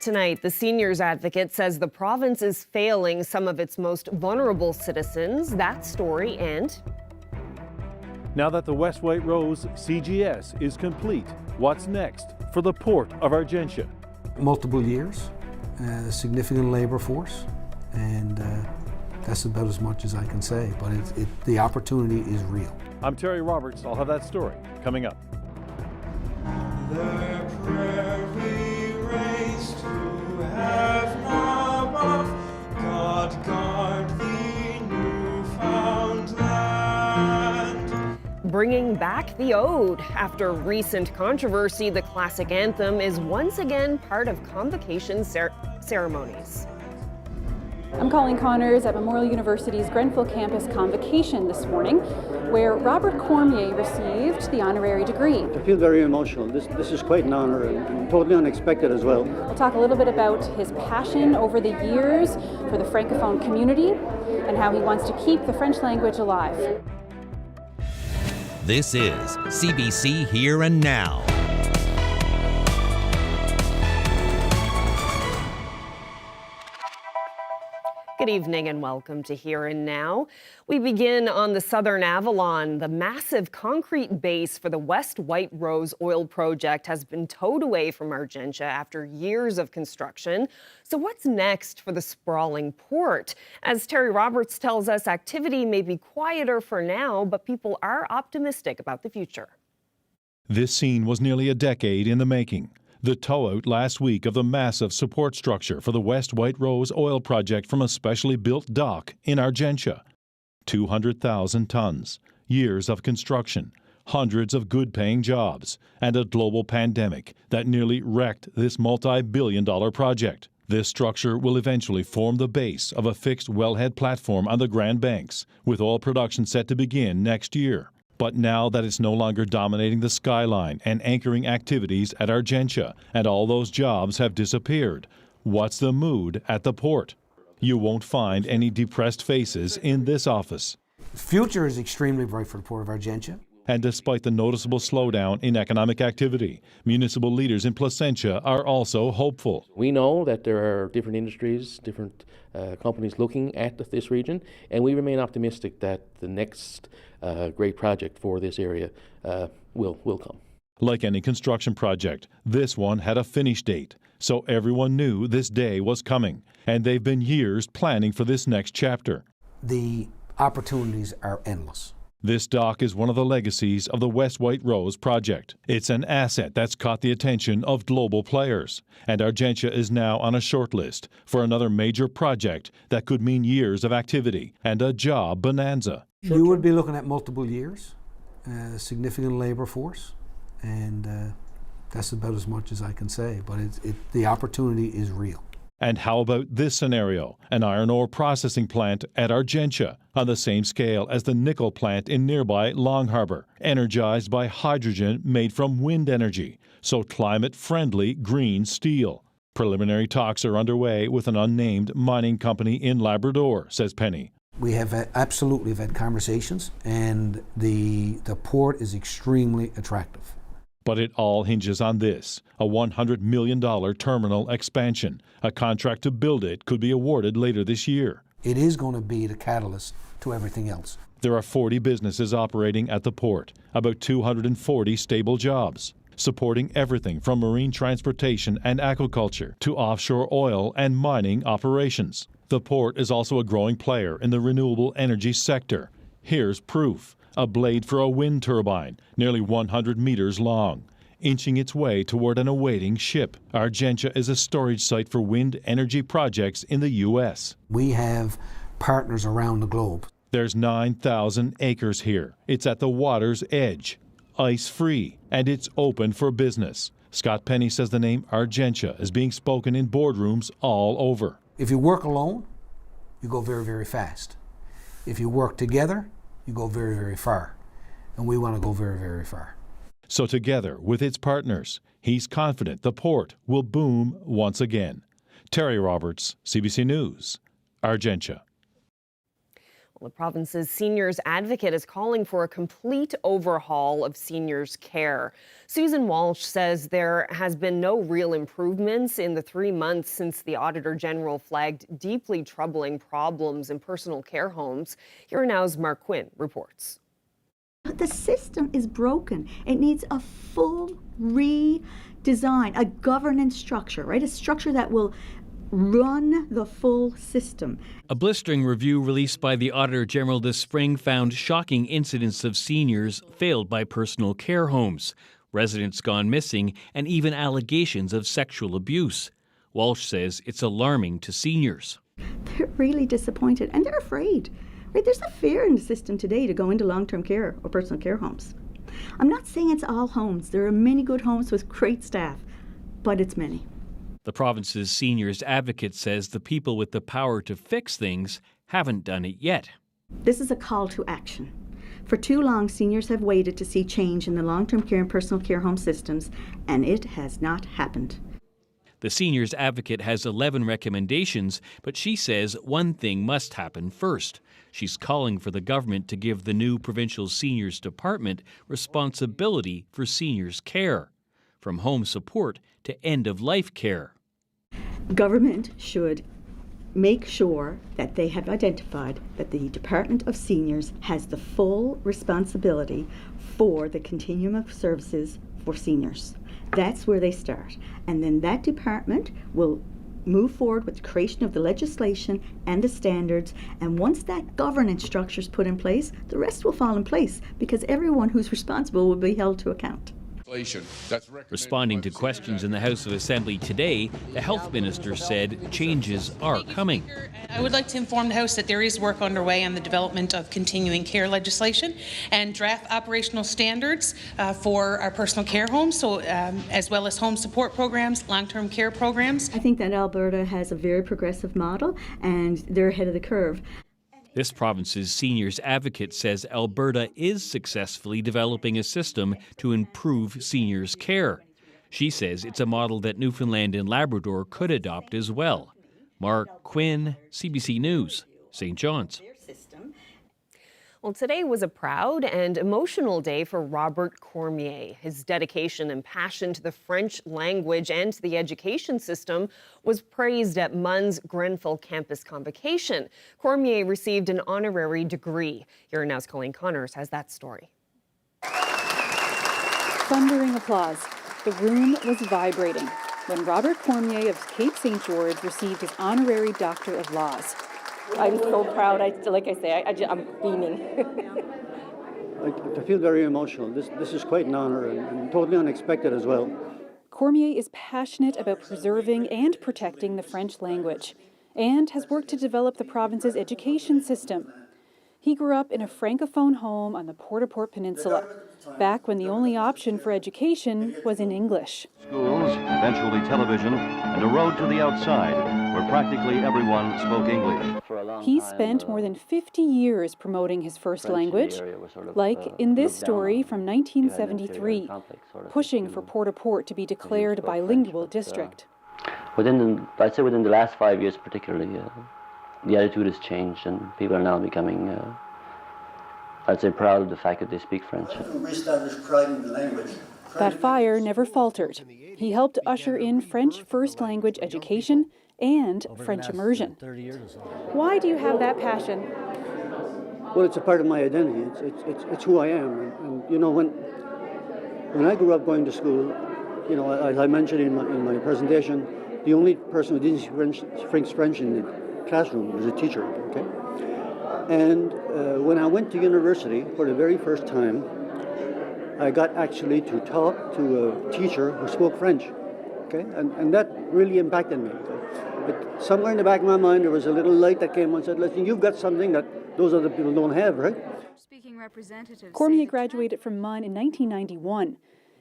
tonight, the seniors advocate says the province is failing some of its most vulnerable citizens. That story and... Now that the West White Rose CGS is complete, what's next for the Port of Argentia? Multiple years, significant labor force, and that's about as much as I can say, but the opportunity is real. I'm Terry Roberts. I'll have that story coming up. The prairie race to heaven above, God guard thee, Newfoundland. Bringing back the ode. After recent controversy, the classic anthem is once again part of convocation ceremonies. I'm Colleen Connors at Memorial University's Grenfell campus convocation this morning, where Robert Cormier received the honorary degree. I feel very emotional. This is quite an honor and totally unexpected as well. We'll talk a little bit about his passion over the years for the Francophone community and how he wants to keep the French language alive. This is CBC Here and Now. Good evening and welcome to Here and Now. We begin on the Southern Avalon. The massive concrete base for the West White Rose oil project has been towed away from Argentia after years of construction. So what's next for the sprawling port? As Terry Roberts tells us, activity may be quieter for now, but people are optimistic about the future. This scene was nearly a decade in the making. The tow-out last week of the massive support structure for the West White Rose oil project from a specially built dock in Argentia. 200,000 tons, years of construction, hundreds of good-paying jobs, and a global pandemic that nearly wrecked this multi-billion-dollar project. This structure will eventually form the base of a fixed wellhead platform on the Grand Banks, with oil production set to begin next year. But now that it's no longer dominating the skyline and anchoring activities at Argentia, and all those jobs have disappeared, what's the mood at the port? You won't find any depressed faces in this office. The future is extremely bright for the Port of Argentia. And despite the noticeable slowdown in economic activity, municipal leaders in Placentia are also hopeful. We know that there are different industries, different companies looking at this region, and we remain optimistic that the next great project for this area will come. Like any construction project, this one had a finish date, so everyone knew this day was coming, and they've been years planning for this next chapter. The opportunities are endless. This dock is one of the legacies of the West White Rose project. It's an asset that's caught the attention of global players, and Argentia is now on a short list for another major project that could mean years of activity and a job bonanza. You would be looking at multiple years, significant labor force, and that's about as much as I can say, but the opportunity is real. And how about this scenario? An iron ore processing plant at Argentia, on the same scale as the nickel plant in nearby Long Harbour, energized by hydrogen made from wind energy, so climate-friendly green steel. Preliminary talks are underway with an unnamed mining company in Labrador, says Penny. We have absolutely had conversations, and the port is extremely attractive. But it all hinges on this, a $100 million terminal expansion. A contract to build it could be awarded later this year. It is going to be the catalyst to everything else. There are 40 businesses operating at the port, about 240 stable jobs, supporting everything from marine transportation and aquaculture to offshore oil and mining operations. The port is also a growing player in the renewable energy sector. Here's proof. A blade for a wind turbine, nearly 100 meters long, inching its way toward an awaiting ship. Argentia is a storage site for wind energy projects in the U.S. We have partners around the globe. There's 9,000 acres here. It's at the water's edge, ice-free, and it's open for business. Scott Penny says the name Argentia is being spoken in boardrooms all over. If you work alone, you go very, very fast. If you work together, you go very, very far. And we want to go very, very far. So together with its partners, he's confident the port will boom once again. Terry Roberts, CBC News, Argentia. The province's seniors advocate is calling for a complete overhaul of seniors' care. Susan Walsh says there has been no real improvements in the 3 months since the Auditor General flagged deeply troubling problems in personal care homes. Here Now's Mark Quinn reports. The system is broken. It needs a full redesign, a governance structure, right? A structure that will run the full system. A blistering review released by the Auditor General this spring found shocking incidents of seniors failed by personal care homes, residents gone missing, and even allegations of sexual abuse. Walsh says it's alarming to seniors. They're really disappointed and they're afraid. Right? There's a fear in the system today to go into long-term care or personal care homes. I'm not saying it's all homes. There are many good homes with great staff, but it's many. The province's seniors advocate says the people with the power to fix things haven't done it yet. This is a call to action. For too long, seniors have waited to see change in the long-term care and personal care home systems, and it has not happened. The seniors advocate has 11 recommendations, but she says one thing must happen first. She's calling for the government to give the new provincial seniors department responsibility for seniors' care, from home support to end-of-life care. Government should make sure that they have identified that the Department of Seniors has the full responsibility for the continuum of services for seniors. That's where they start. And then that department will move forward with the creation of the legislation and the standards. And once that governance structure is put in place, the rest will fall in place because everyone who's responsible will be held to account. Responding to questions in the House of Assembly today, the Health Minister said changes are coming. I would like to inform the House that there is work underway on the development of continuing care legislation and draft operational standards for our personal care homes, so as well as home support programs, long-term care programs. I think that Alberta has a very progressive model and they're ahead of the curve. This province's seniors advocate says Alberta is successfully developing a system to improve seniors' care. She says it's a model that Newfoundland and Labrador could adopt as well. Mark Quinn, CBC News, St. John's. Well, today was a proud and emotional day for Robert Cormier. His dedication and passion to the French language and to the education system was praised at MUN's Grenfell campus convocation. Cormier received an honorary degree. Here Now's Colleen Connors has that story. Thundering applause. The room was vibrating when Robert Cormier of Cape St. George received his honorary Doctor of Laws. I'm so proud. I'm beaming. I feel very emotional. This is quite an honor and totally unexpected as well. Cormier is passionate about preserving and protecting the French language and has worked to develop the province's education system. He grew up in a francophone home on the Port-au-Port Peninsula, back when the only option for education was in English. Schools, eventually television, and a road to the outside, where practically everyone spoke English. He spent more than 50 years promoting his first language, like in this story from 1973, pushing for Port-au-Port to be declared a bilingual district. I'd say within the last 5 years particularly, the attitude has changed and people are now becoming, I'd say, proud of the fact that they speak French. Reestablished pride in the language. That fire never faltered. He helped usher in French first language education and French immersion. Why do you have that passion? Well, it's a part of my identity. It's who I am. And you know, when I grew up going to school, you know, as I mentioned in my presentation, the only person who didn't speak French in the classroom was a teacher. Okay. And when I went to university for the very first time, I got actually to talk to a teacher who spoke French. Okay, and that really impacted me. But somewhere in the back of my mind, there was a little light that came on and said, listen, you've got something that those other people don't have, right? Cormier graduated from MUN in 1991.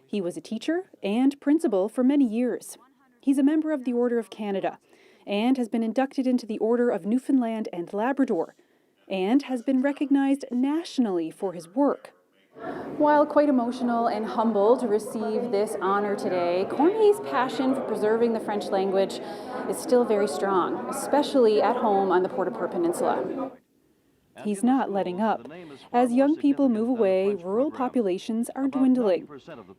He was a teacher and principal for many years. He's a member of the Order of Canada and has been inducted into the Order of Newfoundland and Labrador and has been recognized nationally for his work. While quite emotional and humble to receive this honor today, Cormier's passion for preserving the French language is still very strong, especially at home on the Port-au-Port Peninsula. He's not letting up. As young people move away, rural populations are dwindling.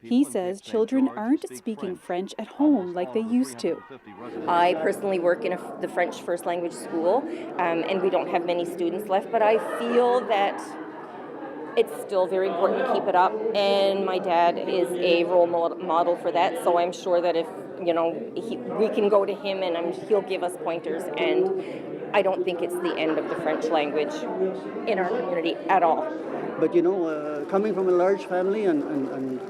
He says children aren't speaking French at home like they used to. I personally work in the French first language school, and we don't have many students left, but I feel that it's still very important to keep it up, and my dad is a role model for that, so I'm sure that if, we can go to him and he'll give us pointers, and I don't think it's the end of the French language in our community at all. But coming from a large family and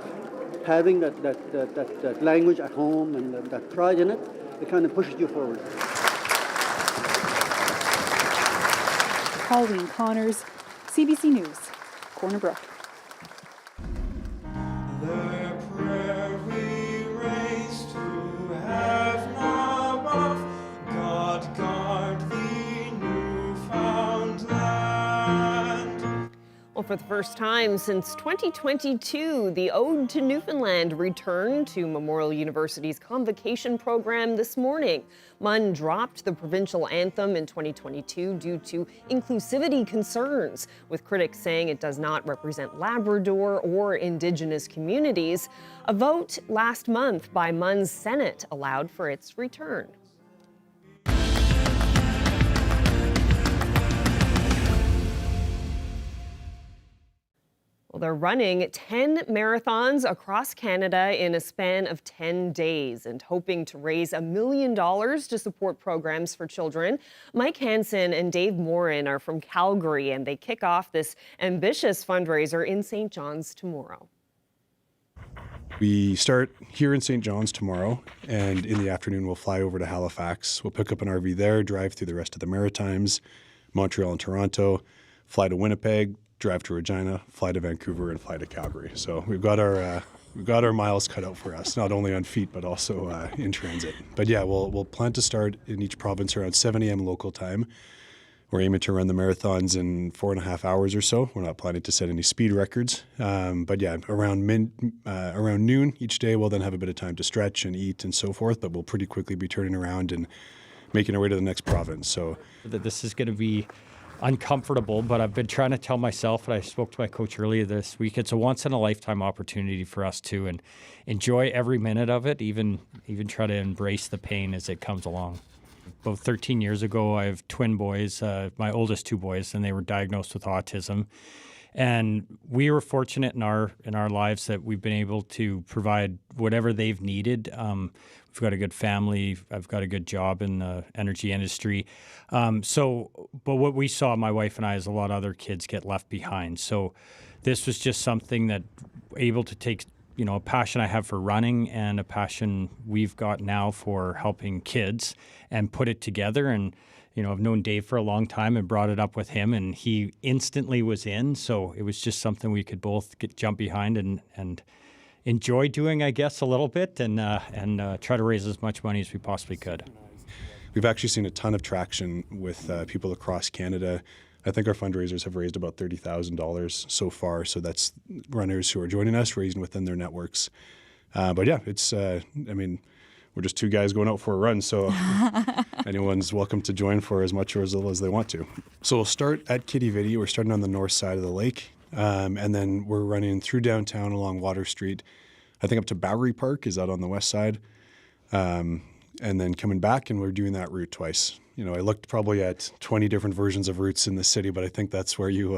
having that language at home and that pride in it, it kind of pushes you forward. Pauline Connors, CBC News, Corner Brook. The prairie raised to heaven above, God guard thee, Newfoundland. Well, for the first time since 2022, the Ode to Newfoundland returned to Memorial University's convocation program this morning. MUN dropped the provincial anthem in 2022 due to inclusivity concerns, with critics saying it does not represent Labrador or Indigenous communities. A vote last month by MUN's Senate allowed for its return. Well, they're running 10 marathons across Canada in a span of 10 days and hoping to raise $1 million to support programs for children. Mike Hansen and Dave Morin are from Calgary, and they kick off this ambitious fundraiser in St. John's tomorrow. We start here in St. John's tomorrow, and in the afternoon we'll fly over to Halifax. We'll pick up an RV there, drive through the rest of the Maritimes, Montreal and Toronto, fly to Winnipeg, drive to Regina, fly to Vancouver, and fly to Calgary. So we've got our miles cut out for us, not only on feet but also in transit. But yeah, we'll plan to start in each province around 7 a.m. local time. We're aiming to run the marathons in 4.5 hours or so. We're not planning to set any speed records. But yeah, around noon each day, we'll then have a bit of time to stretch and eat and so forth. But we'll pretty quickly be turning around and making our way to the next province. So this is going to be uncomfortable, but I've been trying to tell myself, and I spoke to my coach earlier this week, it's a once-in-a-lifetime opportunity for us to and enjoy every minute of it, even try to embrace the pain as it comes along. About 13 years ago, I have twin boys, my oldest two boys, and they were diagnosed with autism. And we were fortunate in our lives that we've been able to provide whatever they've needed. We've got a good family. I've got a good job in the energy industry. But what we saw, my wife and I, is a lot of other kids get left behind. So this was just something that able to take, a passion I have for running and a passion we've got now for helping kids and put it together. And I've known Dave for a long time and brought it up with him, and he instantly was in. So it was just something we could both jump behind and enjoy doing, I guess, a little bit and try to raise as much money as we possibly could. We've actually seen a ton of traction with people across Canada. I think our fundraisers have raised about $30,000 so far. So that's runners who are joining us, raising within their networks. But yeah, it's, we're just two guys going out for a run, so anyone's welcome to join for as much or as little as they want to. So we'll start at Kitty Vitty. We're starting on the north side of the lake, and then we're running through downtown along Water Street, I think up to Bowery Park is out on the west side, and then coming back, and we're doing that route twice. I looked probably at 20 different versions of routes in the city, but I think that's where you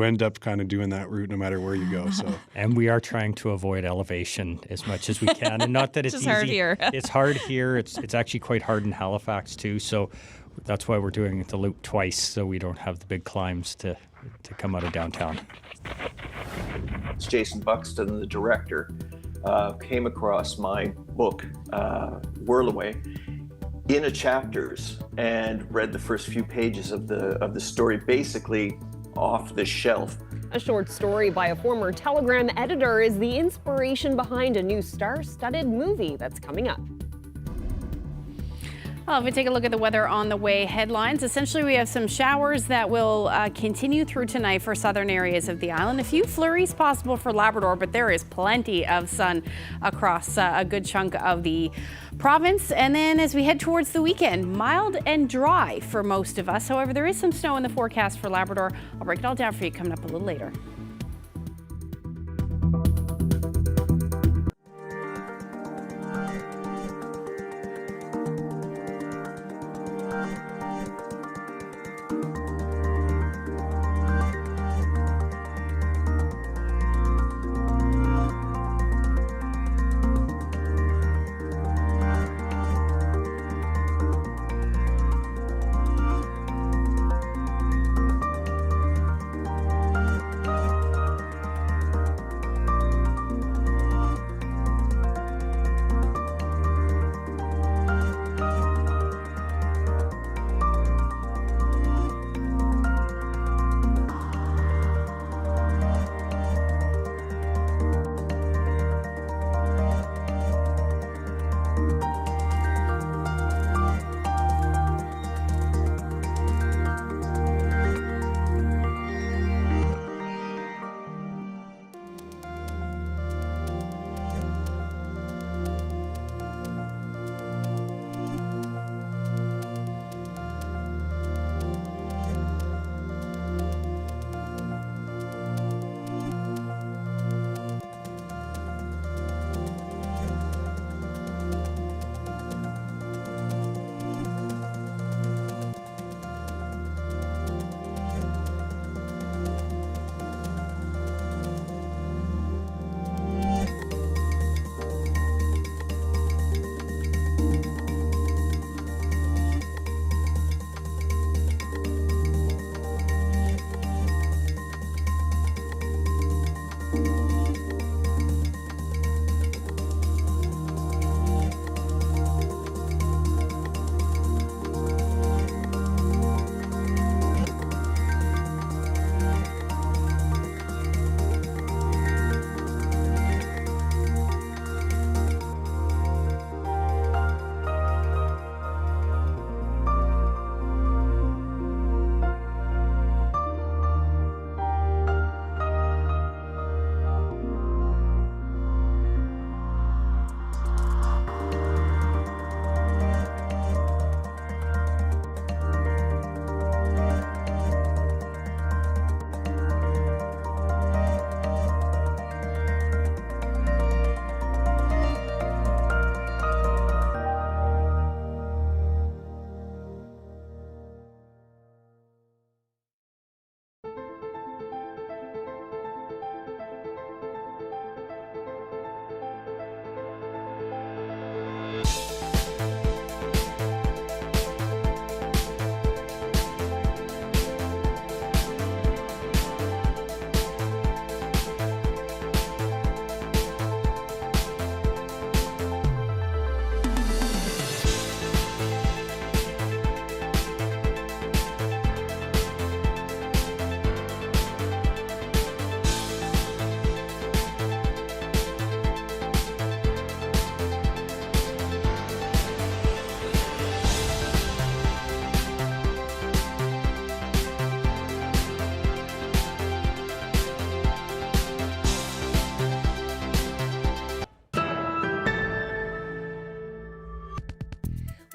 end up kind of doing that route no matter where you go. So, and we are trying to avoid elevation as much as we can, and not that it's easy. Hard here. It's hard here. It's actually quite hard in Halifax too. So that's why we're doing the loop twice, so we don't have the big climbs to come out of downtown. It's Jason Buxton, the director, came across my book, Whirlaway, in a chapters and read the first few pages of the story basically off the shelf. A short story by a former Telegram editor is the inspiration behind a new star-studded movie that's coming up. Well, if we take a look at the weather on the way headlines, essentially we have some showers that will continue through tonight for southern areas of the island. A few flurries possible for Labrador, but there is plenty of sun across a good chunk of the province. And then as we head towards the weekend, mild and dry for most of us. However, there is some snow in the forecast for Labrador. I'll break it all down for you coming up a little later.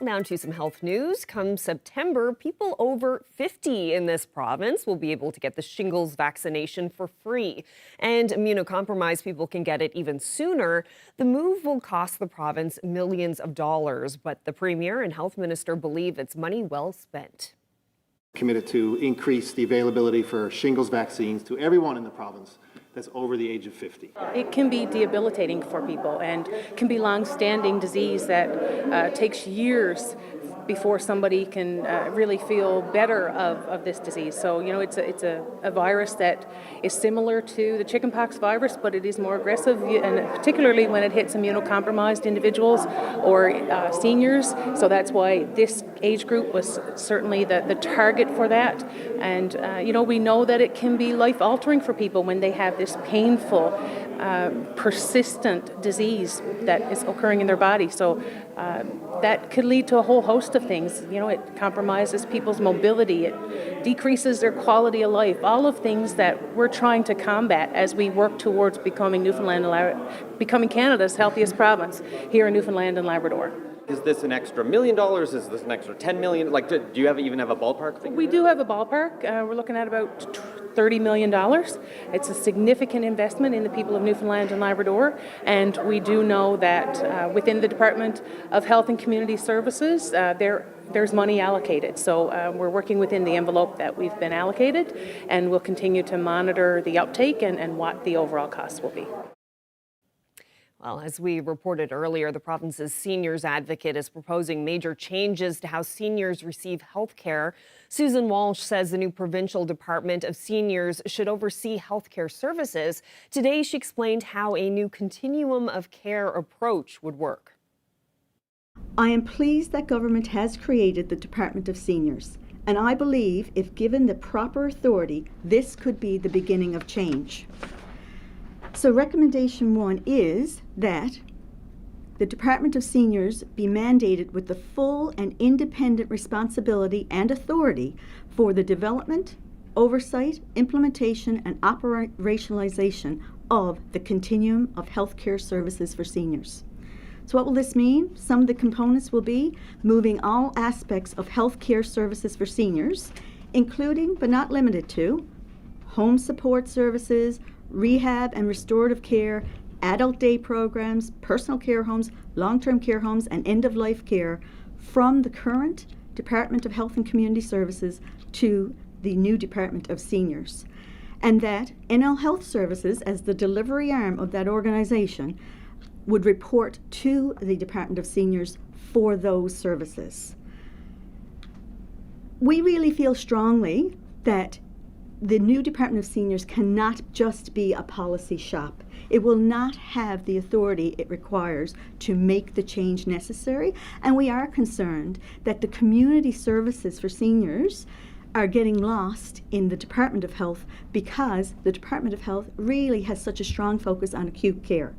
Now to some health news. Come September, people over 50 in this province will be able to get the shingles vaccination for free. And immunocompromised people can get it even sooner. The move will cost the province millions of dollars, but the Premier and Health Minister believe it's money well spent. Committed to increase the availability for shingles vaccines to everyone in the province that's over the age of 50. It can be debilitating for people and can be long-standing disease that takes years before somebody can really feel better of this disease. So, you know, it's a virus that is similar to the chickenpox virus, but it is more aggressive, and particularly when it hits immunocompromised individuals or seniors. So that's why this age group was certainly the target for that. And, we know that it can be life-altering for people when they have this painful, persistent disease that is occurring in their body. So that could lead to a whole host of things. It compromises people's mobility. It decreases their quality of life. All of things that we're trying to combat as we work towards becoming Canada's healthiest province here in Newfoundland and Labrador. Is this an extra $1 million? Is this an extra $10 million? Like, do you even have a ballpark figure? We do have a ballpark. We're looking at about $30 million. It's a significant investment in the people of Newfoundland and Labrador, and we do know that within the Department of Health and Community Services, there's money allocated. So we're working within the envelope that we've been allocated, and we'll continue to monitor the uptake and what the overall costs will be. Well, as we reported earlier, the province's seniors advocate is proposing major changes to how seniors receive health care. Susan Walsh says the new provincial Department of Seniors should oversee health care services. Today, she explained how a new continuum of care approach would work. I am pleased that government has created the Department of Seniors, and I believe if given the proper authority, this could be the beginning of change. So recommendation 1 is that the Department of Seniors be mandated with the full and independent responsibility and authority for the development, oversight, implementation, and operationalization of the continuum of healthcare services for seniors. So what will this mean? Some of the components will be moving all aspects of healthcare services for seniors, including but not limited to home support services, rehab and restorative care, adult day programs, personal care homes, long-term care homes, and end-of-life care from the current Department of Health and Community Services to the new Department of Seniors. And that NL Health Services, as the delivery arm of that organization, would report to the Department of Seniors for those services. We really feel strongly that the new Department of Seniors cannot just be a policy shop. It will not have the authority it requires to make the change necessary, and we are concerned that the community services for seniors are getting lost in the Department of Health because the Department of Health really has such a strong focus on acute care.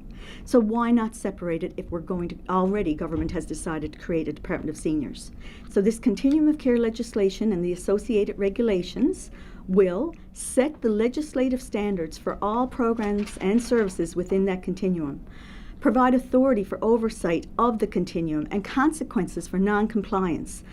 So why not separate it if we're going to, already government has decided to create a Department of Seniors. So this continuum of care legislation and the associated regulations will set the legislative standards for all programs and services within that continuum, provide authority for oversight of the continuum and consequences for non-compliance,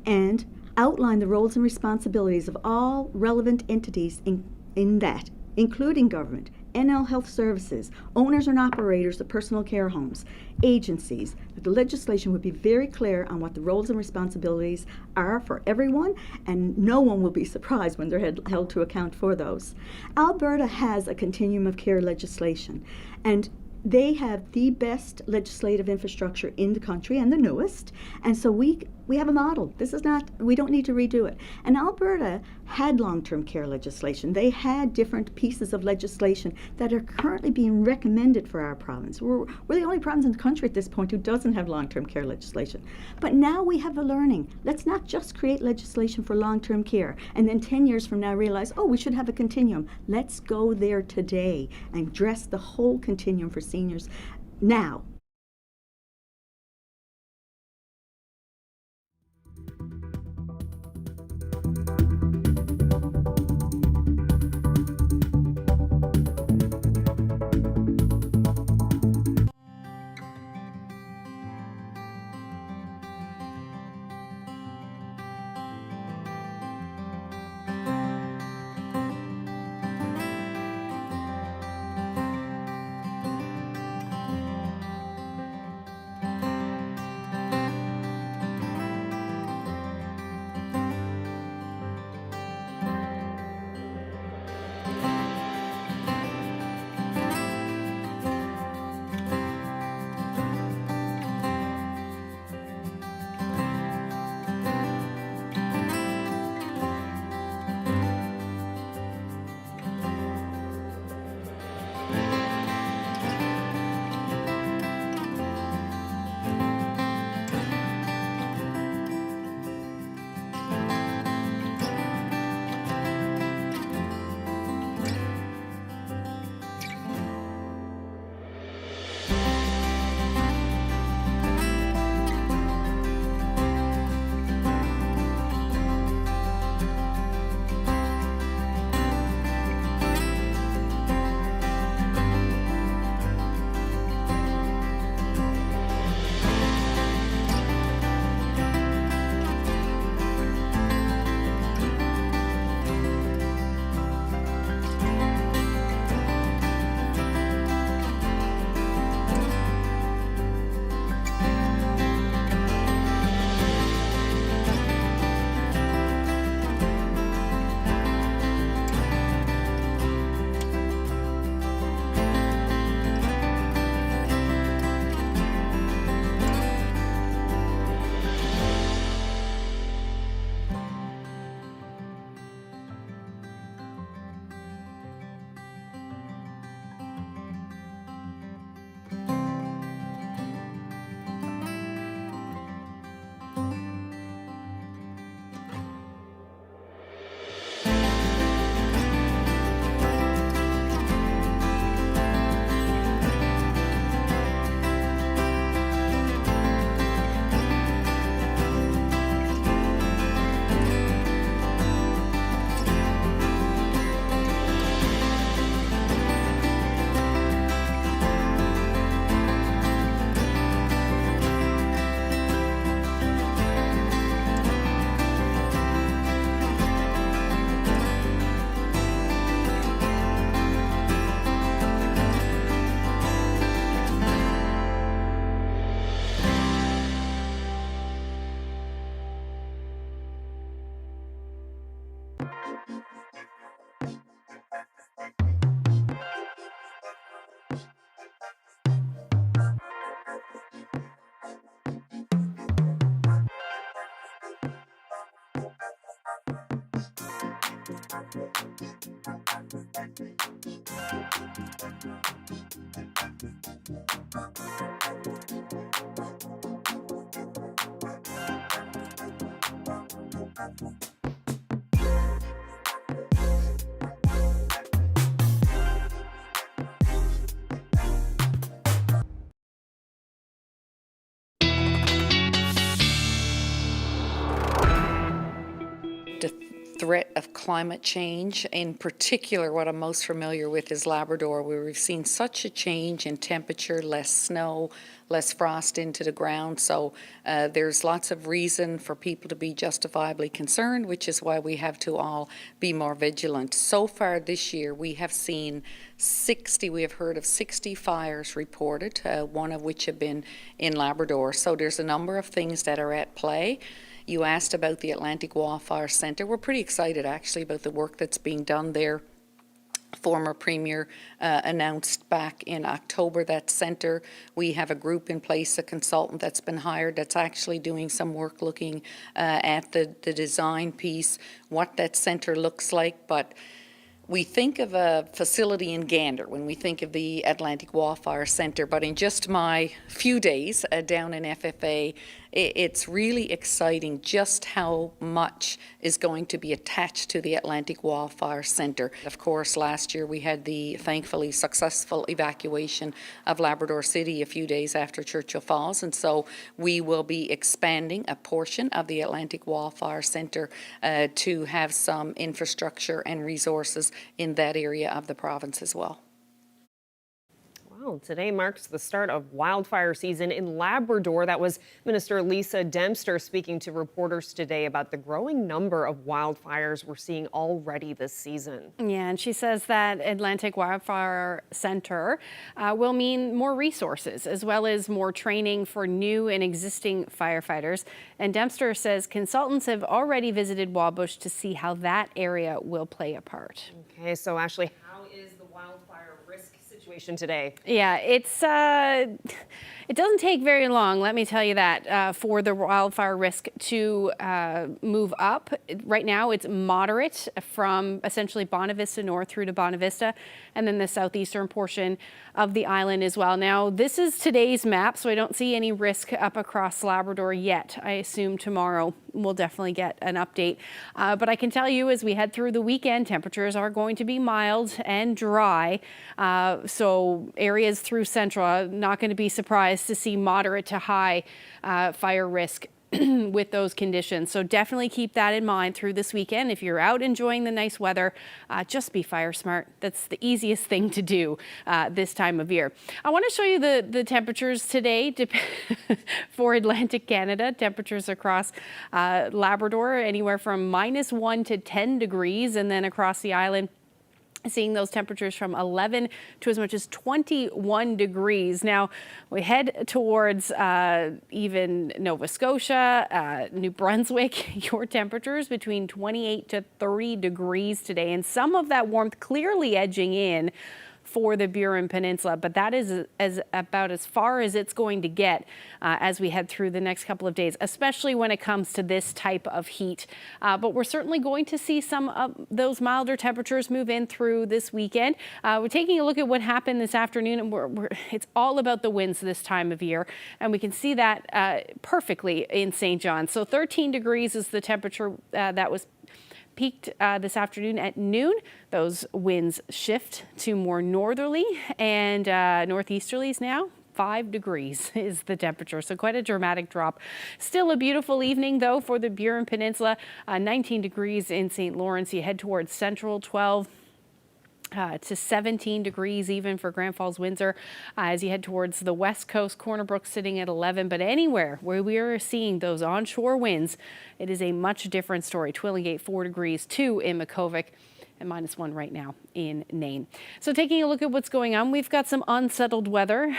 and outline the roles and responsibilities of all relevant entities in that, including government, NL Health Services, owners and operators of personal care homes, agencies. The legislation would be very clear on what the roles and responsibilities are for everyone, and no one will be surprised when they're held to account for those. Alberta has a continuum of care legislation, and they have the best legislative infrastructure in the country and the newest, and so we have a model. This is not, we don't need to redo it. And Alberta had long-term care legislation. They had different pieces of legislation that are currently being recommended for our province. We're the only province in the country at this point who doesn't have long-term care legislation. But now we have a learning. Let's not just create legislation for long-term care and then 10 years from now realize, oh, we should have a continuum. Let's go there today and address the whole continuum for seniors now. The threat of climate change, in particular, what I'm most familiar with is Labrador, where we've seen such a change in temperature, less snow, less frost into the ground. So there's lots of reason for people to be justifiably concerned, which is why we have to all be more vigilant. So far this year, we have seen 60, we have heard of 60 fires reported, one of which have been in Labrador. So there's a number of things that are at play. You asked about the Atlantic Wildfire Centre. We're pretty excited actually about the work that's being done there. Former Premier announced back in October that centre. We have a group in place, a consultant that's been hired that's actually doing some work looking at the design piece, what that centre looks like. But we think of a facility in Gander when we think of the Atlantic Wildfire Centre, but in just my few days down in FFA, it's really exciting just how much is going to be attached to the Atlantic Wildfire Centre. Of course, last year we had the thankfully successful evacuation of Labrador City a few days after Churchill Falls, and so we will be expanding a portion of the Atlantic Wildfire Centre to have some infrastructure and resources in that area of the province as well. Well, today marks the start of wildfire season in Labrador. That was Minister Lisa Dempster speaking to reporters today about the growing number of wildfires we're seeing already this season. Yeah, and she says that Atlantic Wildfire Centre will mean more resources as well as more training for new and existing firefighters. And Dempster says consultants have already visited Wabush to see how that area will play a part. Okay, so Ashley, how is the wildfire risk situation today? Yeah, it doesn't take very long, let me tell you that, for the wildfire risk to move up. Right now, it's moderate from essentially Bonavista North through to Bonavista, and then the southeastern portion of the island as well. Now, this is today's map, so I don't see any risk up across Labrador yet. I assume tomorrow we'll definitely get an update. But I can tell you as we head through the weekend, temperatures are going to be mild and dry. So areas through Central are not going to be surprised to see moderate to high fire risk with those conditions. So definitely keep that in mind through this weekend. If you're out enjoying the nice weather, just be fire smart. That's the easiest thing to do this time of year. I want to show you the temperatures today for Atlantic Canada. Temperatures across Labrador, anywhere from -1 to 10 degrees, and then across the island, seeing those temperatures from 11 to as much as 21 degrees. Now, we head towards even Nova Scotia, New Brunswick, your temperatures between 28 to 30 degrees today, and some of that warmth clearly edging in for the Burin Peninsula, but that is about as far as it's going to get as we head through the next couple of days, especially when it comes to this type of heat. But we're certainly going to see some of those milder temperatures move in through this weekend. We're taking a look at what happened this afternoon, and it's all about the winds this time of year, and we can see that perfectly in St. John. So 13 degrees is the temperature that was peaked this afternoon at noon. Those winds shift to more northerly and northeasterlies now. 5 degrees is the temperature, so quite a dramatic drop. Still a beautiful evening, though, for the Burin Peninsula. 19 degrees in St. Lawrence. You head towards Central, 12 to 17 degrees even for Grand Falls, Windsor. As you head towards the west coast, Corner Brook sitting at 11, but anywhere where we are seeing those onshore winds, it is a much different story. Twillingate 4 degrees, 2 in Makkovik, and -1 right now in Nain. So taking a look at what's going on, we've got some unsettled weather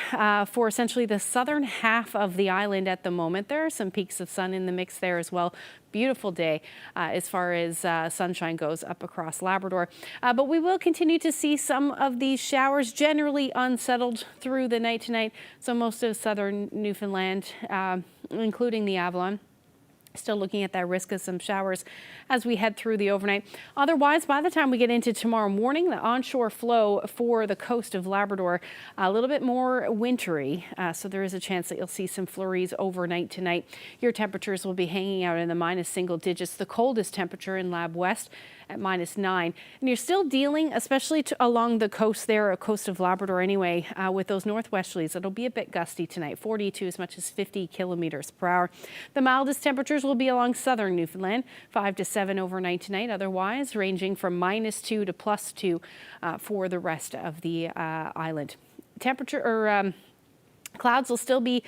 for essentially the southern half of the island at the moment. There are some peaks of sun in the mix there as well. Beautiful day as far as sunshine goes up across Labrador. But we will continue to see some of these showers generally unsettled through the night tonight. So most of southern Newfoundland, including the Avalon, Still looking at that risk of some showers as we head through the overnight. Otherwise, by the time we get into tomorrow morning, the onshore flow for the coast of Labrador a little bit more wintry. So there is a chance that you'll see some flurries overnight tonight. Your temperatures will be hanging out in the minus single digits. The coldest temperature in Lab West at -9. And you're still dealing, especially along the coast there, coast of Labrador anyway, with those northwesterlies. It'll be a bit gusty tonight, 40 to as much as 50 kilometers per hour. The mildest temperatures will be along southern Newfoundland, 5 to 7 overnight tonight. Otherwise, ranging from -2 to +2 for the rest of the island. Clouds will still be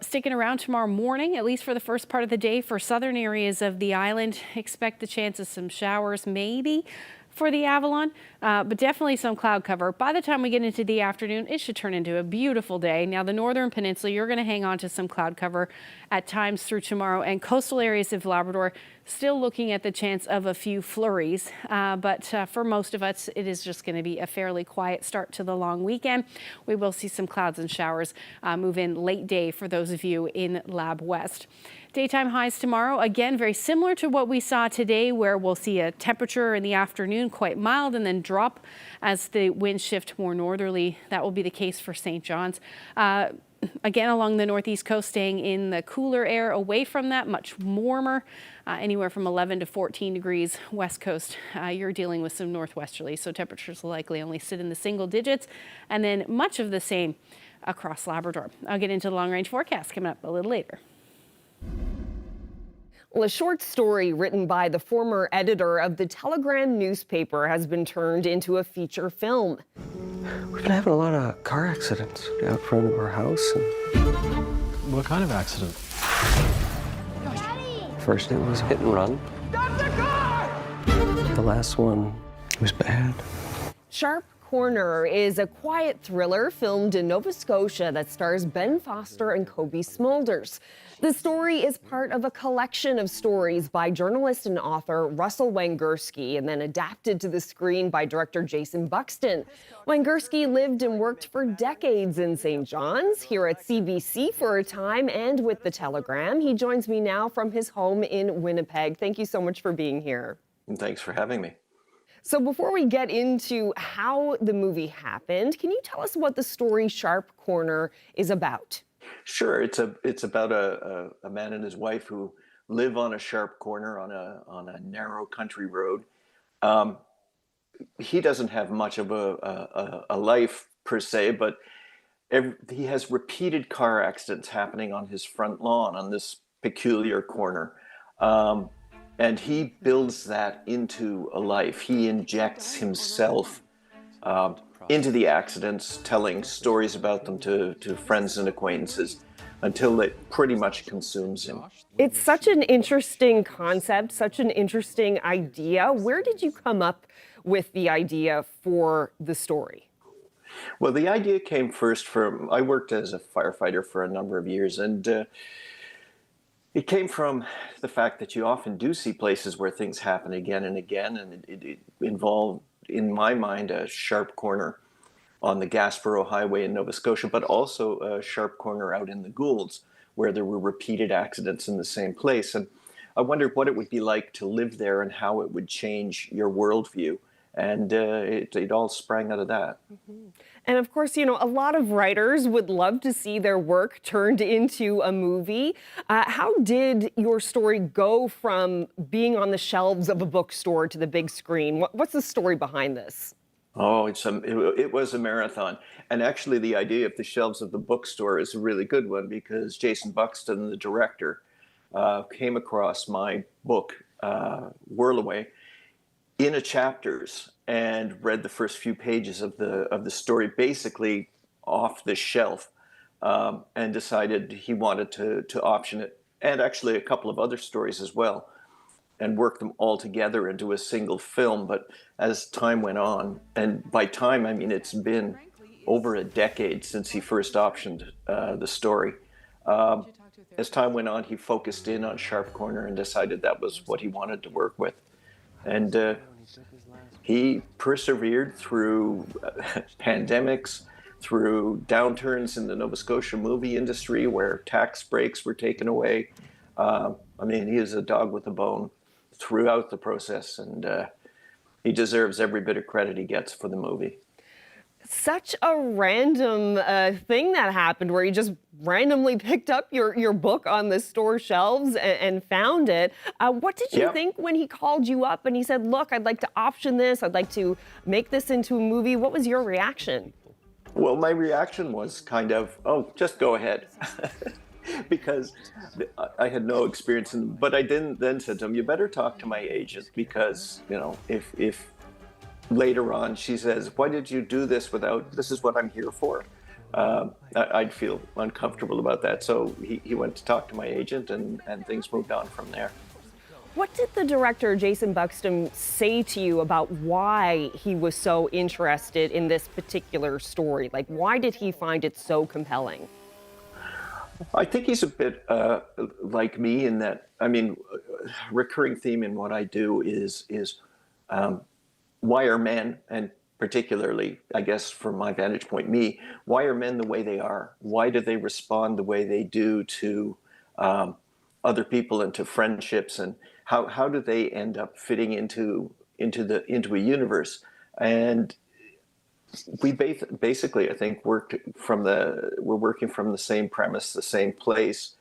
sticking around tomorrow morning, at least for the first part of the day. For southern areas of the island, expect the chance of some showers, maybe for the Avalon, but definitely some cloud cover. By the time we get into the afternoon, it should turn into a beautiful day. Now, the northern peninsula, you're going to hang on to some cloud cover at times through tomorrow, and coastal areas of Labrador still looking at the chance of a few flurries. But for most of us, it is just going to be a fairly quiet start to the long weekend. We will see some clouds and showers move in late day for those of you in Lab West. Daytime highs tomorrow, again, very similar to what we saw today, where we'll see a temperature in the afternoon quite mild and then drop as the winds shift more northerly. That will be the case for St. John's. Again, along the northeast coast, staying in the cooler air. Away from that, much warmer, anywhere from 11 to 14 degrees. West coast, you're dealing with some northwesterly, so temperatures will likely only sit in the single digits, and then much of the same across Labrador. I'll get into the long-range forecast coming up a little later. Well, a short story written by the former editor of the Telegram newspaper has been turned into a feature film. We've been having a lot of car accidents out front of our house. What kind of accident? First it was hit and run. Stop the car! The last one was bad. Sharp Corner is a quiet thriller filmed in Nova Scotia that stars Ben Foster and Kobe Smulders. The story is part of a collection of stories by journalist and author Russell Wangerski and then adapted to the screen by director Jason Buxton. Wangerski lived and worked for decades in St. John's, here at CBC for a time, and with the Telegram. He joins me now from his home in Winnipeg. Thank you so much for being here. And thanks for having me. So before we get into how the movie happened, can you tell us what the story Sharp Corner is about? Sure, it's about a man and his wife who live on a sharp corner on a narrow country road. He doesn't have much of a life per se, but he has repeated car accidents happening on his front lawn on this peculiar corner. And he builds that into a life. He injects himself into the accidents, telling stories about them to friends and acquaintances until it pretty much consumes him. It's such an interesting concept, such an interesting idea. Where did you come up with the idea for the story? Well, the idea came first from, I worked as a firefighter for a number of years, and it came from the fact that you often do see places where things happen again and again, and it involved, in my mind, a sharp corner on the Gasborough Highway in Nova Scotia, but also a sharp corner out in the Goulds, where there were repeated accidents in the same place. And I wondered what it would be like to live there and how it would change your worldview. And it all sprang out of that. Mm-hmm. And of course, you know, a lot of writers would love to see their work turned into a movie. How did your story go from being on the shelves of a bookstore to the big screen? What's the story behind this? Oh, it was a marathon. And actually, the idea of the shelves of the bookstore is a really good one because Jason Buxton, the director, came across my book, Whirlaway, in a chapters and read the first few pages of the story basically off the shelf and decided he wanted to option it, and actually a couple of other stories as well, and work them all together into a single film. But as time went on, and by time I mean it's been over a decade since he first optioned the story, as time went on he focused in on Sharp Corner and decided that was what he wanted to work with. And he persevered through pandemics, through downturns in the Nova Scotia movie industry where tax breaks were taken away, I mean, he is a dog with a bone throughout the process, and he deserves every bit of credit he gets for the movie. Such a random thing that happened where you just randomly picked up your book on the store shelves and found it. What did you think when he called you up and he said, look, I'd like to option this, I'd like to make this into a movie? What was your reaction? Well, my reaction was kind of, oh, just go ahead. Because I had no experience but I then said to him, you better talk to my agent, because, you know, if later on she says, why did you do this this is what I'm here for, I'd feel uncomfortable about that. So he went to talk to my agent, and things moved on from there. What did the director, Jason Buxton, say to you about why he was so interested in this particular story? Like, why did he find it so compelling? I think he's a bit like me in that, I mean, recurring theme in what I do is why are men, and particularly, I guess from my vantage point, me, why are men the way they are? Why do they respond the way they do to other people and to friendships, and how do they end up fitting into a universe? And we basically, I think, we're working from the same premise, the same place,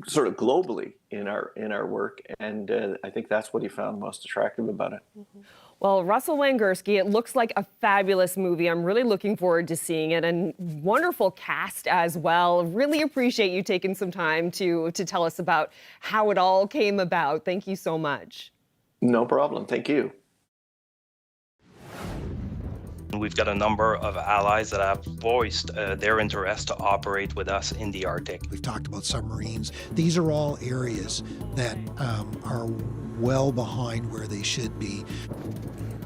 sort of globally in our work, and I think that's what he found most attractive about it. Mm-hmm. Well, Russell Wangerski, it looks like a fabulous movie. I'm really looking forward to seeing it, and wonderful cast as well. Really appreciate you taking some time to tell us about how it all came about. Thank you so much. No problem. Thank you. We've got a number of allies that have voiced their interest to operate with us in the Arctic. We've talked about submarines. These are all areas that are well behind where they should be.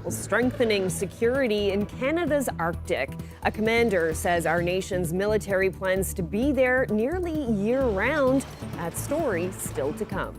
Well, strengthening security in Canada's Arctic. A commander says our nation's military plans to be there nearly year-round. That story still to come.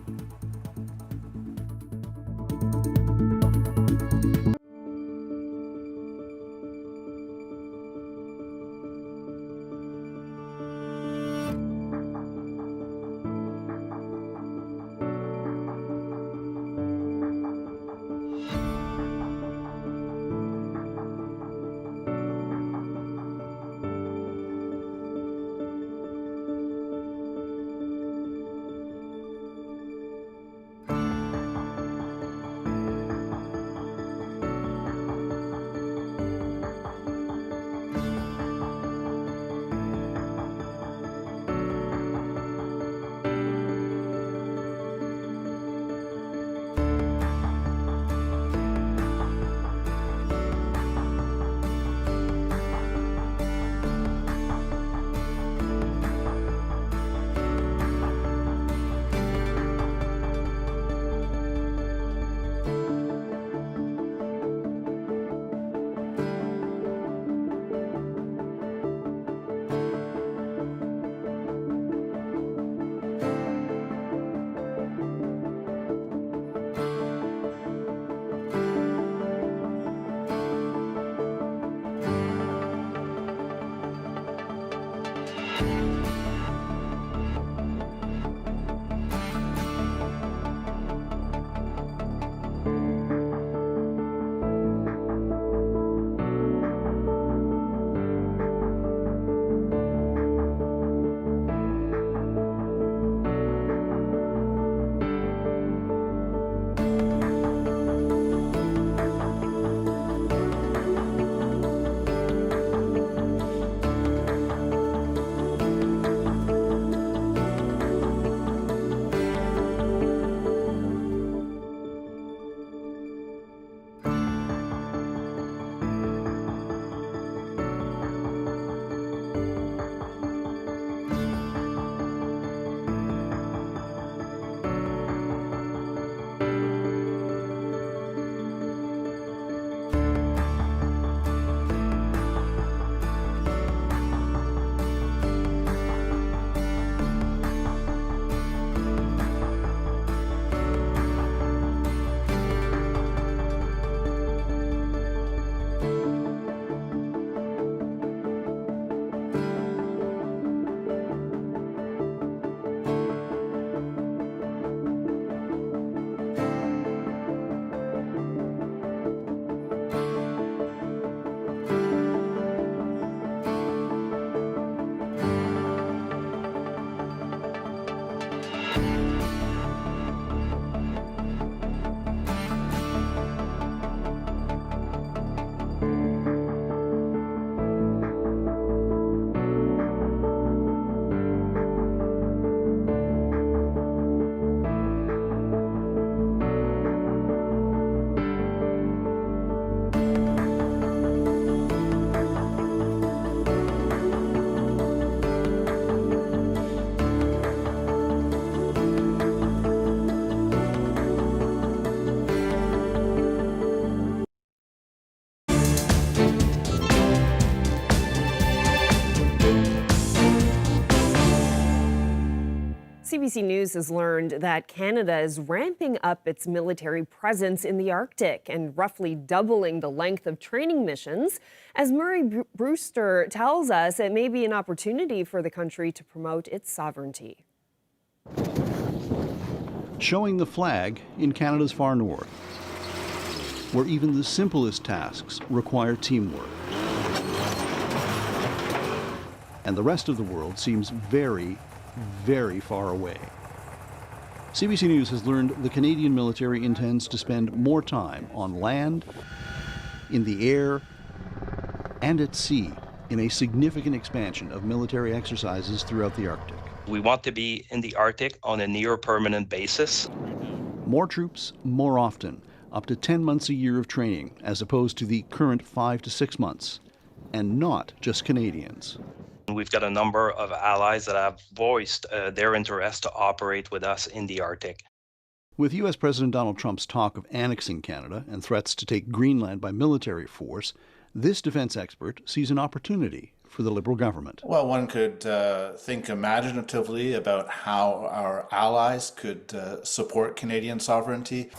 CBC News has learned that Canada is ramping up its military presence in the Arctic and roughly doubling the length of training missions. As Murray Brewster tells us, it may be an opportunity for the country to promote its sovereignty. Showing the flag in Canada's far north, where even the simplest tasks require teamwork. And the rest of the world seems very, very far away. CBC News has learned the Canadian military intends to spend more time on land, in the air, and at sea in a significant expansion of military exercises throughout the Arctic. We want to be in the Arctic on a near permanent basis. More troops, more often, up to 10 months a year of training, as opposed to the current 5 to 6 months, and not just Canadians. We've got a number of allies that have voiced their interest to operate with us in the Arctic. With U.S. President Donald Trump's talk of annexing Canada and threats to take Greenland by military force, this defense expert sees an opportunity for the Liberal government. Well, one could think imaginatively about how our allies could support Canadian sovereignty.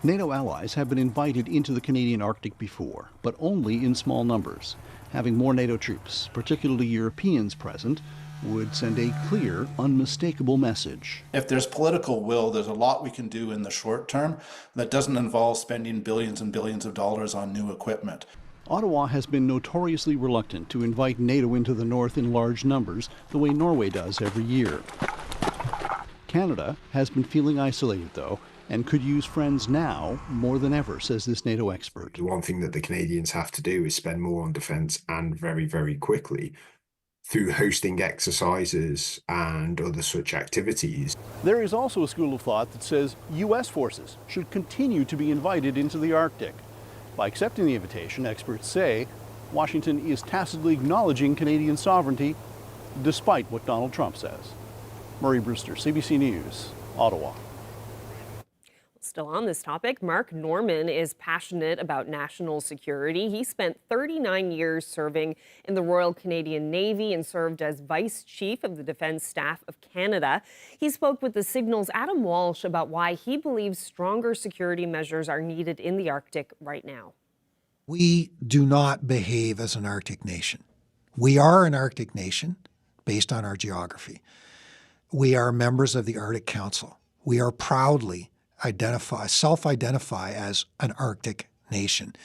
NATO allies have been invited into the Canadian Arctic before, but only in small numbers. Having more NATO troops, particularly Europeans present, would send a clear, unmistakable message. If there's political will, there's a lot we can do in the short term that doesn't involve spending billions and billions of dollars on new equipment. Ottawa has been notoriously reluctant to invite NATO into the north in large numbers, the way Norway does every year. Canada has been feeling isolated, though, and could use friends now more than ever, says this NATO expert. The one thing that the Canadians have to do is spend more on defence, and very, very quickly, through hosting exercises and other such activities. There is also a school of thought that says U.S. forces should continue to be invited into the Arctic. By accepting the invitation, experts say Washington is tacitly acknowledging Canadian sovereignty, despite what Donald Trump says. Murray Brewster, CBC News, Ottawa. Still on this topic, Mark Norman is passionate about national security. He spent 39 years serving in the Royal Canadian Navy and served as Vice Chief of the Defence Staff of Canada. He spoke with the Signal's Adam Walsh about why he believes stronger security measures are needed in the Arctic right now. We do not behave as an Arctic nation. We are an Arctic nation based on our geography. We are members of the Arctic Council. We are proudly self-identify as an Arctic nation.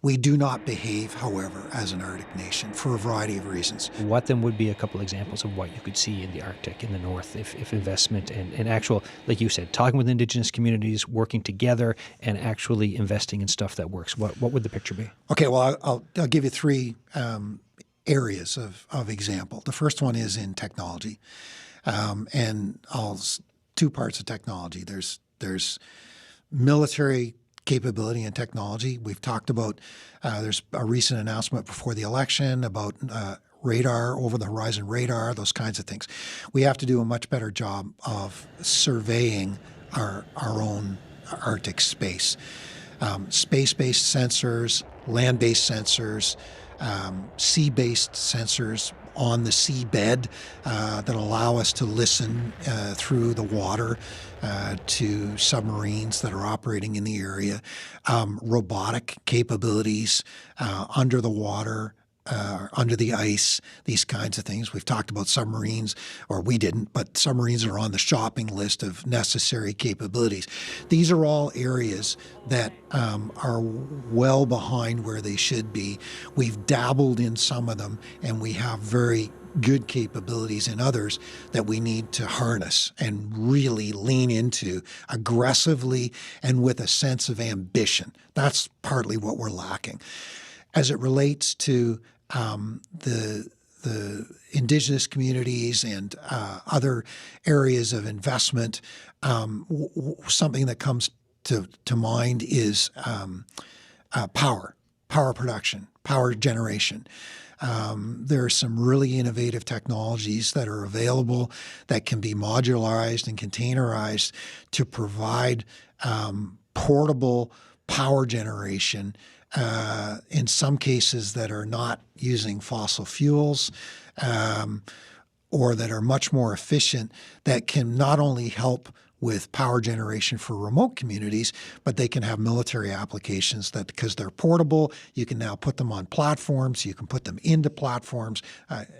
We do not behave, however, as an Arctic nation for a variety of reasons. What then would be a couple examples of what you could see in the Arctic, in the north, if investment and actual, like you said, talking with Indigenous communities, working together, and actually investing in stuff that works? What would the picture be? Okay, well, I'll give you three areas of example. The first one is in technology, and two parts of technology. There's military capability and technology. We've talked about, there's a recent announcement before the election about radar, over-the-horizon radar, those kinds of things. We have to do a much better job of surveying our own Arctic space. Space-based sensors, land-based sensors, sea-based sensors on the seabed that allow us to listen through the water to submarines that are operating in the area, robotic capabilities under the water, under the ice, these kinds of things. We've talked about submarines, or we didn't, but submarines are on the shopping list of necessary capabilities. These are all areas that are well behind where they should be. We've dabbled in some of them, and we have very good capabilities in others that we need to harness and really lean into aggressively and with a sense of ambition. That's partly what we're lacking. As it relates to the Indigenous communities and other areas of investment, something that comes to mind is power production, power generation. There are some really innovative technologies that are available that can be modularized and containerized to provide portable power generation in some cases that are not using fossil fuels, or that are much more efficient that can not only help with power generation for remote communities, but they can have military applications that, because they're portable, you can now put them on platforms, you can put them into platforms,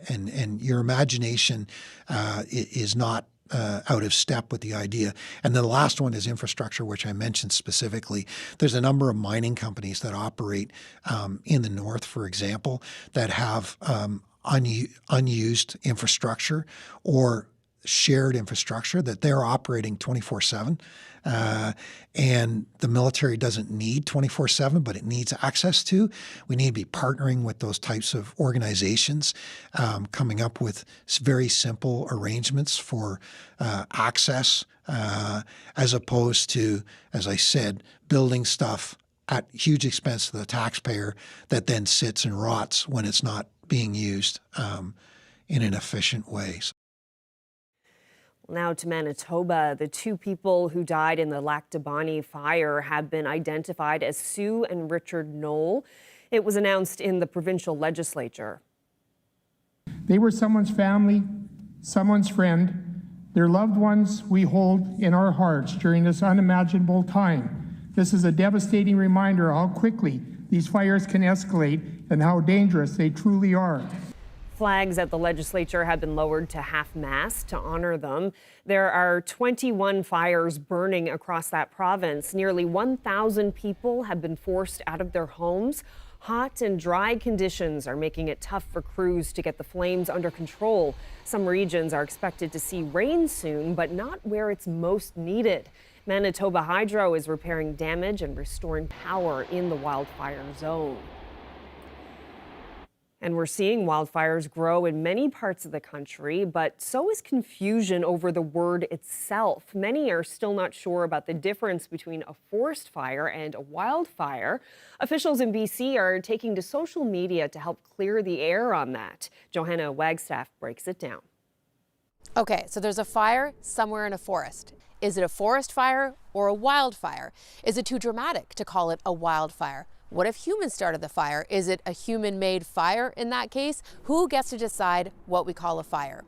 and your imagination is not out of step with the idea. And then the last one is infrastructure, which I mentioned specifically. There's a number of mining companies that operate in the north, for example, that have unused infrastructure or shared infrastructure that they're operating 24/7. And the military doesn't need 24/7, but it needs access to. We need to be partnering with those types of organizations, coming up with very simple arrangements for access, as opposed to, as I said, building stuff at huge expense to the taxpayer that then sits and rots when it's not being used in an efficient way. Now to Manitoba. The two people who died in the Lac de Bonny fire have been identified as Sue and Richard Knoll. It was announced in the provincial legislature. They were someone's family, someone's friend, their loved ones we hold in our hearts during this unimaginable time. This is a devastating reminder how quickly these fires can escalate and how dangerous they truly are. Flags at the legislature have been lowered to half-mast to honor them. There are 21 fires burning across that province. Nearly 1,000 people have been forced out of their homes. Hot and dry conditions are making it tough for crews to get the flames under control. Some regions are expected to see rain soon, but not where it's most needed. Manitoba Hydro is repairing damage and restoring power in the wildfire zone. And we're seeing wildfires grow in many parts of the country, but so is confusion over the word itself. Many are still not sure about the difference between a forest fire and a wildfire. Officials in BC are taking to social media to help clear the air on that. Johanna Wagstaff breaks it down. Okay, so there's a fire somewhere in a forest. Is it a forest fire or a wildfire? Is it too dramatic to call it a wildfire? What if humans started the fire? Is it a human-made fire in that case? Who gets to decide what we call a fire?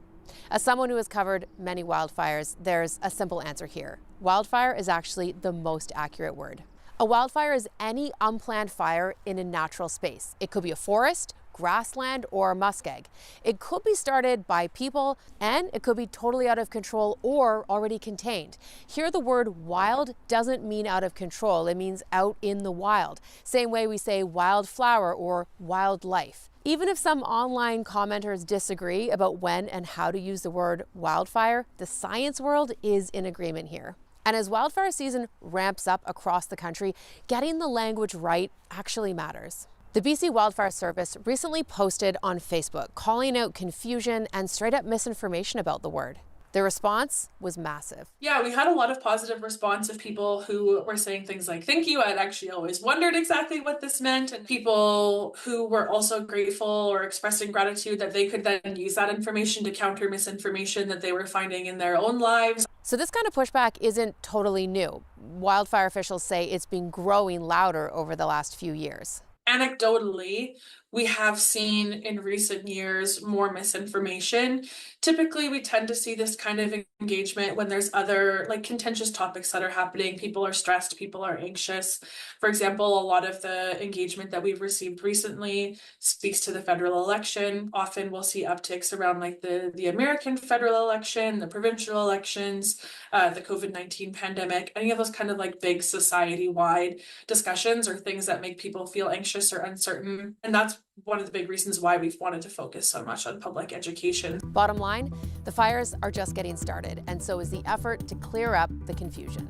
As someone who has covered many wildfires, there's a simple answer here. Wildfire is actually the most accurate word. A wildfire is any unplanned fire in a natural space. It could be a forest, grassland, or a muskeg. It could be started by people, and it could be totally out of control or already contained. Here, the word wild doesn't mean out of control. It means out in the wild. Same way we say wildflower or wildlife. Even if some online commenters disagree about when and how to use the word wildfire, the science world is in agreement here. And as wildfire season ramps up across the country, getting the language right actually matters. The BC Wildfire Service recently posted on Facebook calling out confusion and straight up misinformation about the word. The response was massive. Yeah, we had a lot of positive response of people who were saying things like, thank you, I'd actually always wondered exactly what this meant. And people who were also grateful or expressing gratitude that they could then use that information to counter misinformation that they were finding in their own lives. So this kind of pushback isn't totally new. Wildfire officials say it's been growing louder over the last few years. Anecdotally, we have seen in recent years more misinformation. Typically, we tend to see this kind of engagement when there's other contentious topics that are happening. People are stressed, people are anxious. For example, a lot of the engagement that we've received recently speaks to the federal election. Often we'll see upticks around the American federal election, the provincial elections, the COVID-19 pandemic, any of those kind of big society-wide discussions or things that make people feel anxious or uncertain. And that's one of the big reasons why we've wanted to focus so much on public education. Bottom line, the fires are just getting started, and so is the effort to clear up the confusion.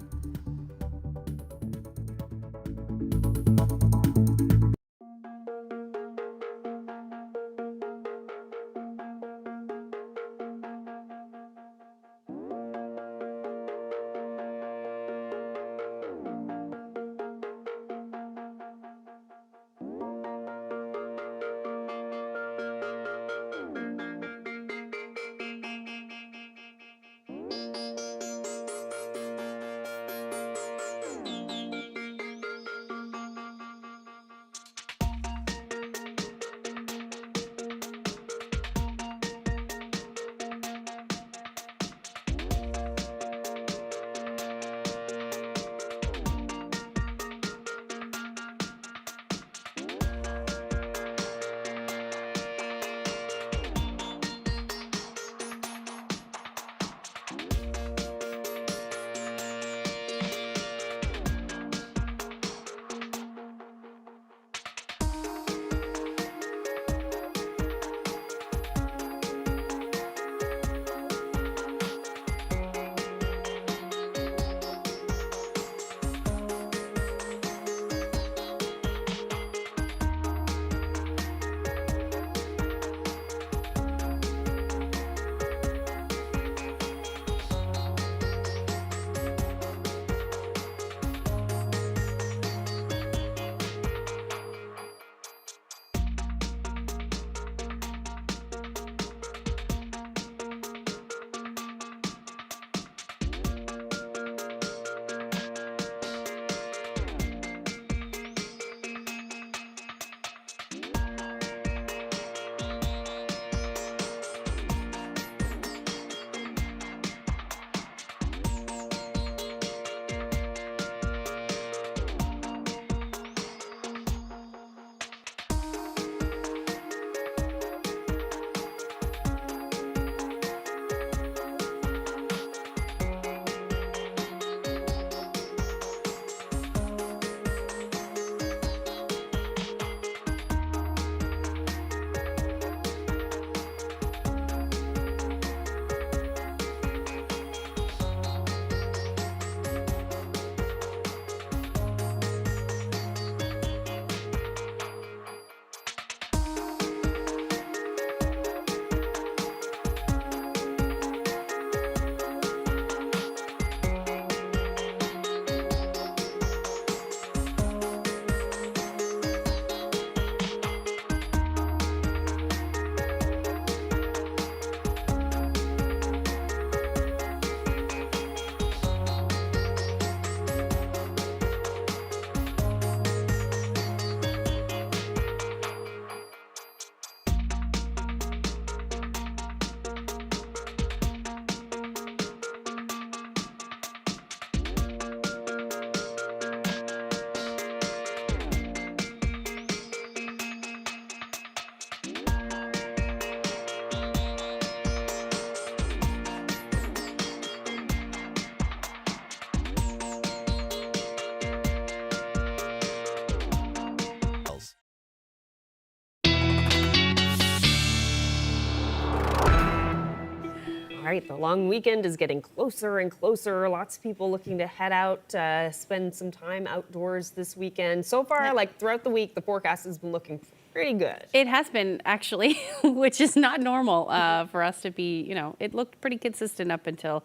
right. The long weekend is getting closer and closer. Lots of people looking to head out, spend some time outdoors this weekend. So far, like throughout the week, the forecast has been looking pretty good. It has been, actually, which is not normal for us to be, it looked pretty consistent up until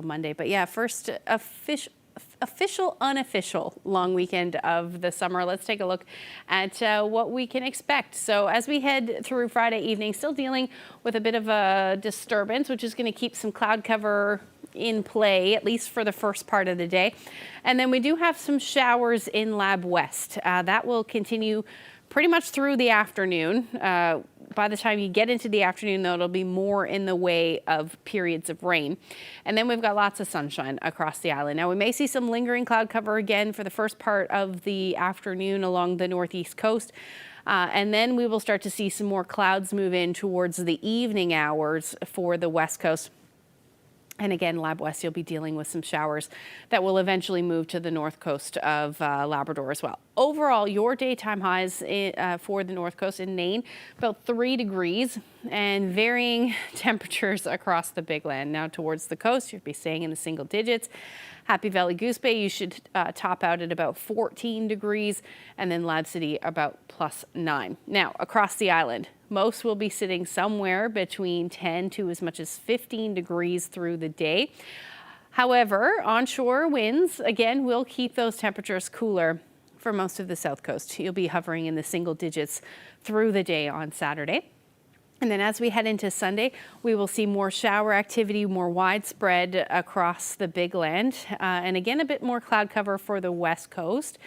Monday. But yeah, first official, unofficial long weekend of the summer. Let's take a look at what we can expect. So as we head through Friday evening, still dealing with a bit of a disturbance, which is going to keep some cloud cover in play, at least for the first part of the day. And then we do have some showers in Lab West. That will continue pretty much through the afternoon. By the time you get into the afternoon, though, it'll be more in the way of periods of rain. And then we've got lots of sunshine across the island. Now, we may see some lingering cloud cover again for the first part of the afternoon along the northeast coast. And then we will start to see some more clouds move in towards the evening hours for the west coast. And again, Lab West, you'll be dealing with some showers that will eventually move to the north coast of Labrador as well. Overall, your daytime highs for the north coast in Nain, about 3 degrees, and varying temperatures across the Big Land. Now towards the coast, you'll be staying in the single digits. Happy Valley Goose Bay, you should top out at about 14 degrees, and then Lab City about +9. Now, across the island, most will be sitting somewhere between 10 to as much as 15 degrees through the day. However, onshore winds, again, will keep those temperatures cooler for most of the south coast. You'll be hovering in the single digits through the day on Saturday. And then as we head into Sunday, we will see more shower activity, more widespread across the Big Land. And again, a bit more cloud cover for the west coast.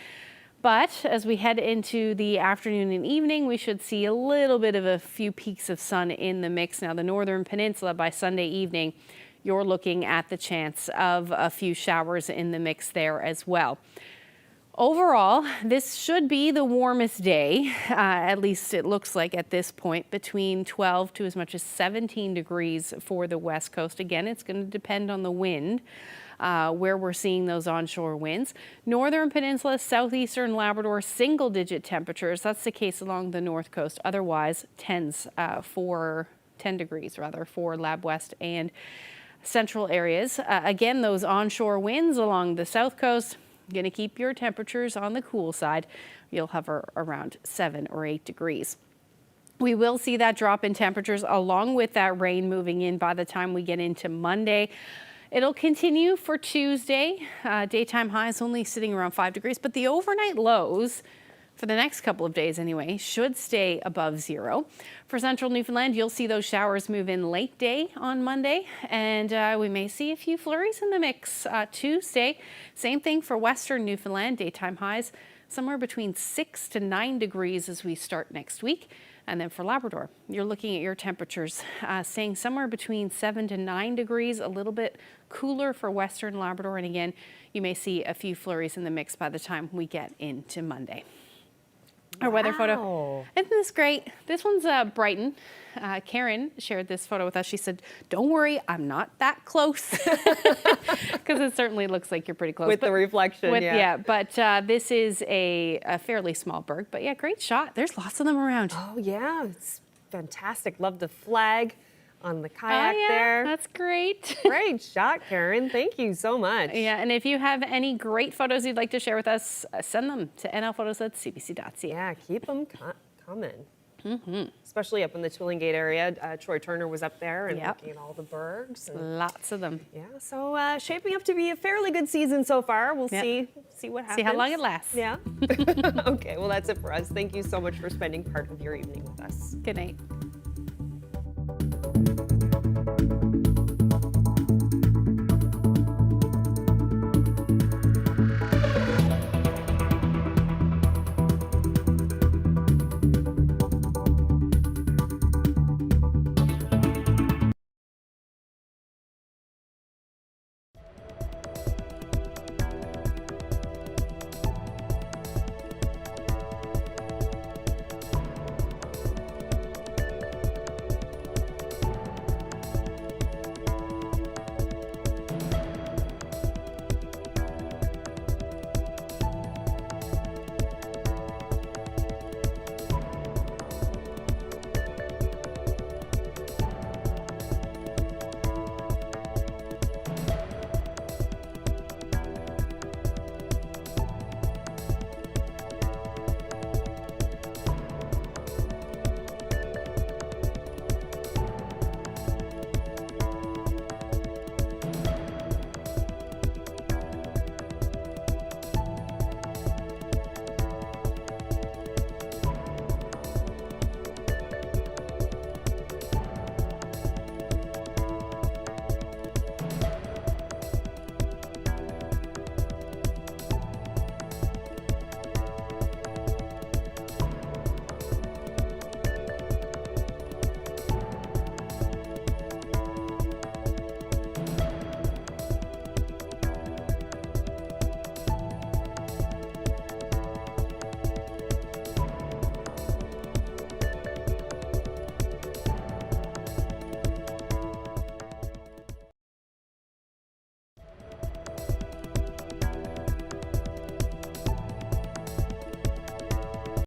But as we head into the afternoon and evening, we should see a little bit of a few peaks of sun in the mix. Now, the northern peninsula by Sunday evening, you're looking at the chance of a few showers in the mix there as well. Overall, this should be the warmest day, at least it looks like at this point, between 12 to as much as 17 degrees for the west coast. Again, it's going to depend on the wind, where we're seeing those onshore winds. Northern Peninsula, southeastern Labrador, single-digit temperatures. That's the case along the north coast. Otherwise, 10 degrees for Lab West and central areas. Again, those onshore winds along the south coast, going to keep your temperatures on the cool side. You'll hover around 7 or 8 degrees. We will see that drop in temperatures along with that rain moving in by the time we get into Monday. It'll continue for Tuesday. Daytime highs only sitting around 5 degrees, but the overnight lows for the next couple of days anyway should stay above 0. For central Newfoundland, you'll see those showers move in late day on Monday, and we may see a few flurries in the mix Tuesday. Same thing for western Newfoundland, daytime highs somewhere between 6 to 9 degrees as we start next week. And then for Labrador, you're looking at your temperatures staying somewhere between 7 to 9 degrees, a little bit cooler for western Labrador. And again, you may see a few flurries in the mix by the time we get into Monday. Our weather photo. Isn't this great? This one's Brighton. Karen shared this photo with us. She said, "Don't worry, I'm not that close." Because it certainly looks like you're pretty close. With the reflection, yeah. But this is a fairly small berg. But yeah, great shot. There's lots of them around. Oh, yeah. It's fantastic. Love the flag on the kayak there. That's great. Great shot, Karen. Thank you so much. Yeah, and if you have any great photos you'd like to share with us, send them to nlphotos@cbc.ca. Yeah, keep them coming. Especially up in the Twillingate area. Troy Turner was up there and looking at all the bergs. And lots of them. Yeah, so shaping up to be a fairly good season so far. We'll see what happens. See how long it lasts. Yeah. Okay, well, that's it for us. Thank you so much for spending part of your evening with us. Good night.